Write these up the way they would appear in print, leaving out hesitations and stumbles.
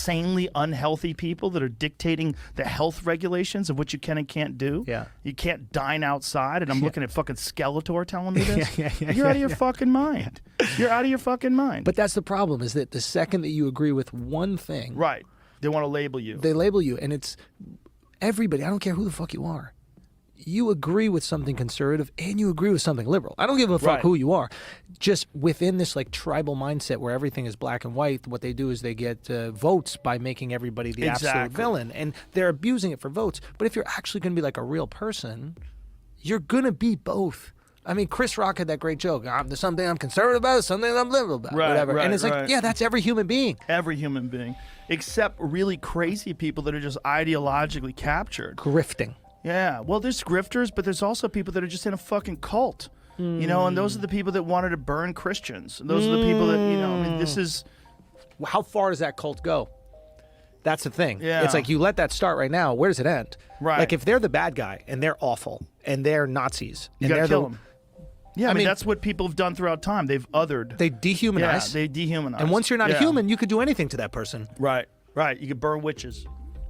insanely unhealthy people that are dictating the health regulations of what you can and can't do. Yeah. You can't dine outside, and I'm looking at fucking Skeletor telling me this. Yeah, You're out of your fucking mind. You're out of your fucking mind. But that's the problem, is that the second that you agree with one thing, right, they want to label you. They label you, and it's everybody. I don't care who the fuck you are. You agree with something conservative and you agree with something liberal. I don't give a fuck who you are. Just within this like tribal mindset where everything is black and white, what they do is they get votes by making everybody the absolute villain. And they're abusing it for votes. But if you're actually going to be like a real person, you're going to be both. I mean, Chris Rock had that great joke. There's something I'm conservative about, something I'm liberal about, whatever. And it's like, yeah, that's every human being. Every human being. Except really crazy people that are just ideologically captured. Grifting. Yeah, well, there's grifters, but there's also people that are just in a fucking cult, you know, and those are the people that wanted to burn Christians. And those are the people that, you know, I mean, this is... How far does that cult go? That's the thing. Yeah. It's like you let that start right now. Where does it end? Right. Like if they're the bad guy and they're awful and they're Nazis. You gotta kill them. Yeah, I mean, that's what people have done throughout time. They've othered. They dehumanize. Yeah, they dehumanize. And once you're not a human, you could do anything to that person. Right, right. You could burn witches.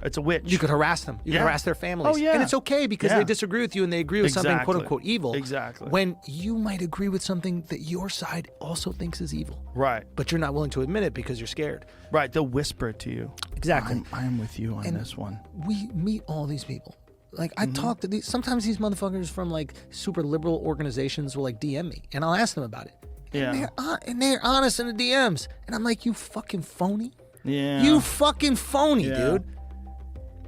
It's a witch. You could harass them. You could harass their families. Oh, yeah. And it's okay because they disagree with you and they agree with something quote-unquote evil. Exactly. When you might agree with something that your side also thinks is evil. Right. But you're not willing to admit it because you're scared. Right. They'll whisper it to you. Exactly. I am with you on this one. We meet all these people. Like, I talk to these, sometimes these motherfuckers from, like, super liberal organizations will, like, DM me, and I'll ask them about it. Yeah. And they're honest in the DMs. And I'm like, you fucking phony? Yeah. You fucking phony, dude.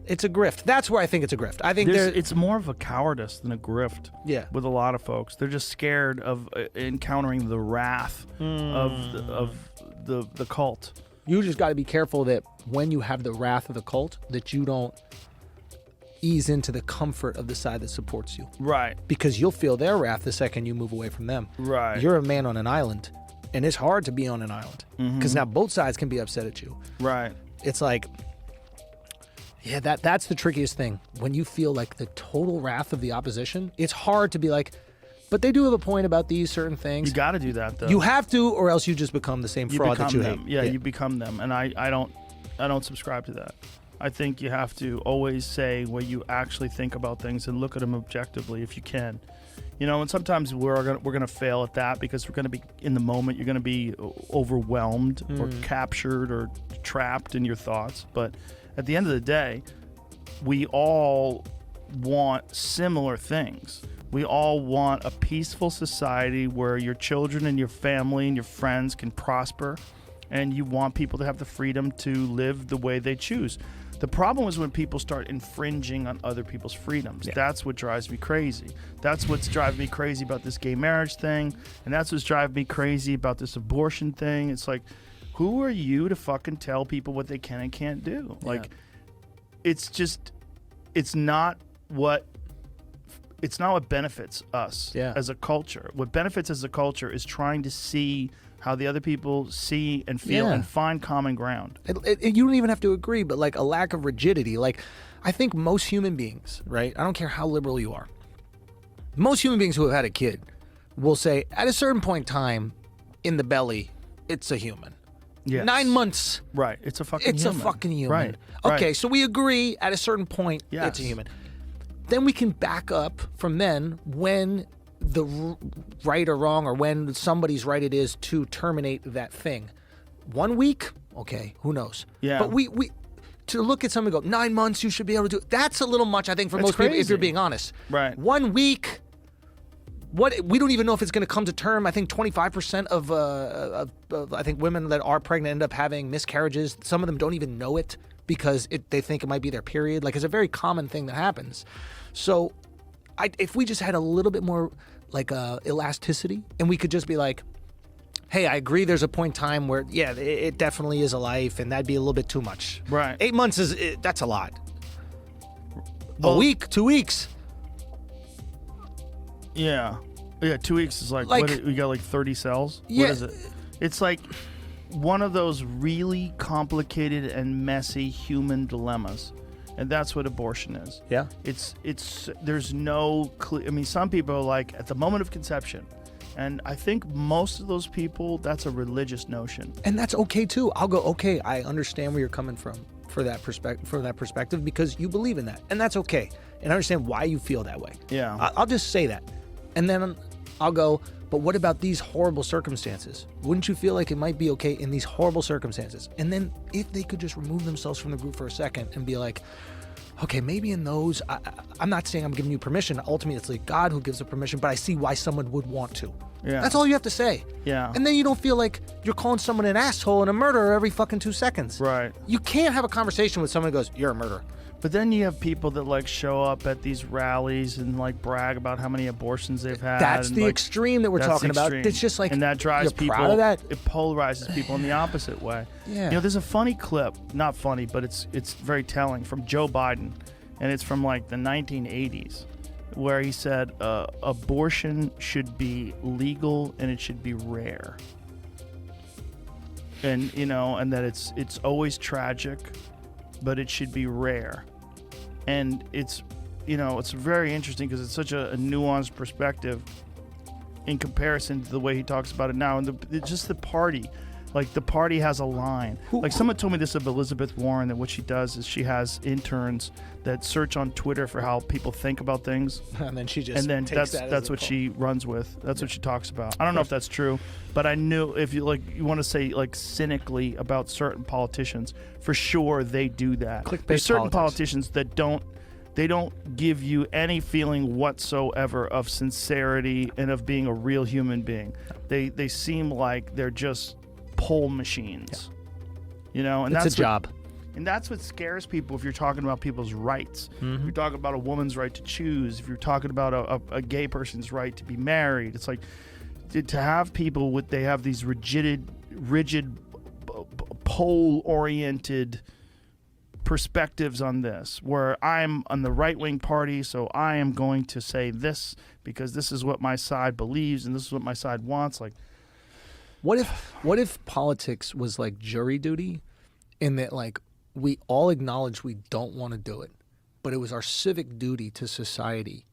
It's a grift. That's where I think it's a grift. I think it's more of a cowardice than a grift. Yeah. With a lot of folks, they're just scared of encountering the wrath of the cult. You just got to be careful that when you have the wrath of the cult, that you don't ease into the comfort of the side that supports you. Right. Because you'll feel their wrath the second you move away from them. Right. You're a man on an island, and it's hard to be on an island because now both sides can be upset at you. Right. It's like, yeah, that's the trickiest thing. When you feel like the total wrath of the opposition, it's hard to be like, but they do have a point about these certain things. You got to do that, though. You have to, or else you just become the same fraud that you hate. Yeah, you become them, and I don't subscribe to that. I think you have to always say what you actually think about things and look at them objectively if you can. You know, and sometimes we're gonna fail at that because we're gonna be in the moment. You're gonna be overwhelmed or captured or trapped in your thoughts. But at the end of the day, we all want similar things. We all want a peaceful society where your children and your family and your friends can prosper, and you want people to have the freedom to live the way they choose. The problem is when people start infringing on other people's freedoms. Yeah. That's what drives me crazy. That's what's driving me crazy about this gay marriage thing, and that's what's driving me crazy about this abortion thing. It's like, who are you to fucking tell people what they can and can't do? Yeah. Like, it's not what benefits us as a culture. What benefits as a culture is trying to see how the other people see and feel and find common ground. You don't even have to agree, but like a lack of rigidity. Like, I think most human beings, right? I don't care how liberal you are. Most human beings who have had a kid will say, at a certain point in time, in the belly, it's a human. Yes. 9 months. Right. It's a fucking human. It's a fucking human. Right. Okay, so we agree at a certain point, it's a human. Then we can back up from then when the right or wrong, or when somebody's right it is to terminate that thing. 1 week, okay, who knows? Yeah. But we to look at someone and go, 9 months, you should be able to do it. That's a little much, I think, for most people, if you're being honest. Right. 1 week, we don't even know if it's going to come to term. I think 25% of I think women that are pregnant end up having miscarriages. Some of them don't even know it because they think it might be their period. Like, it's a very common thing that happens. So if we just had a little bit more like elasticity, and we could just be like, hey, I agree there's a point in time where, it definitely is a life, and that'd be a little bit too much. Right. 8 months that's a lot. A week, 2 weeks. Yeah. Yeah, 2 weeks is like what, we got like 30 cells? Yeah. What is it? It's like one of those really complicated and messy human dilemmas. And that's what abortion is. Yeah. It's there's no I mean, some people are like, at the moment of conception, And I think most of those people, that's a religious notion. And that's okay too. I'll go, okay, I understand where you're coming from for that perspective because you believe in that. And that's okay. And I understand why you feel that way. Yeah. I'll just say that. And then I'll go, but what about these horrible circumstances? Wouldn't you feel like it might be okay in these horrible circumstances? And then if they could just remove themselves from the group for a second and be like, okay, maybe in those, I'm not saying I'm giving you permission. Ultimately, it's like God who gives the permission, but I see why someone would want to. Yeah. That's all you have to say. Yeah. And then you don't feel like you're calling someone an asshole and a murderer every fucking 2 seconds. Right. You can't have a conversation with someone who goes, you're a murderer. But then you have people that like show up at these rallies and like brag about how many abortions they've had. That's and, the like, extreme that we're that's talking the about. extreme. It's just like, and that drives you're people. proud of that? It polarizes people in the opposite way. Yeah. You know, there's a funny clip, not funny, but it's very telling, from Joe Biden, and it's from like the 1980s, where he said abortion should be legal and it should be rare. And you know, and that it's always tragic, but it should be rare. And it's, you know, it's very interesting because it's such a nuanced perspective in comparison to the way he talks about it now. And just the party, like the party has a line. Like someone told me this of Elizabeth Warren, that what she does is she has interns that search on Twitter for how people think about things. And then she just takes that that's what she runs with. That's what she talks about. I don't know if that's true, but I knew if you want to say like cynically about certain politicians, for sure they do that. There's certain politicians that don't give you any feeling whatsoever of sincerity and of being a real human being. They seem like they're just poll machines. You know, and that's a job. And that's what scares people if you're talking about people's rights. Mm-hmm. If you're talking about a woman's right to choose, if you're talking about a gay person's right to be married, it's like to have people they have these rigid pole-oriented perspectives on this, where I'm on the right-wing party, so I am going to say this because this is what my side believes and this is what my side wants. Like, what if politics was like jury duty, in that like we all acknowledge we don't want to do it, but it was our civic duty to society